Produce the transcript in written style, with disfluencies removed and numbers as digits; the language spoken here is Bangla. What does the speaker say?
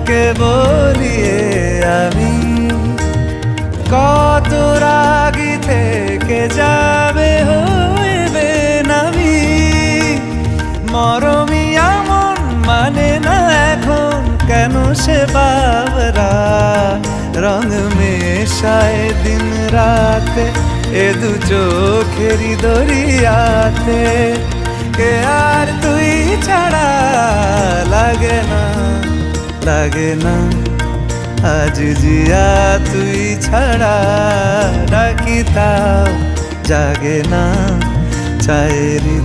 তোকে বলিয়ে আমি কত রাগি থেকে যাবে হইবে নামি মরমি এমন মানে না এখন কেন সে বাবরা রং মেশায় দিন রাতে এ দু চোখেরি দরিয়াতে কে আর তুই ছাড়া লাগে না আজ জিয়া তুই ছাড়া ডাকি তাও জাগে না চায়েরি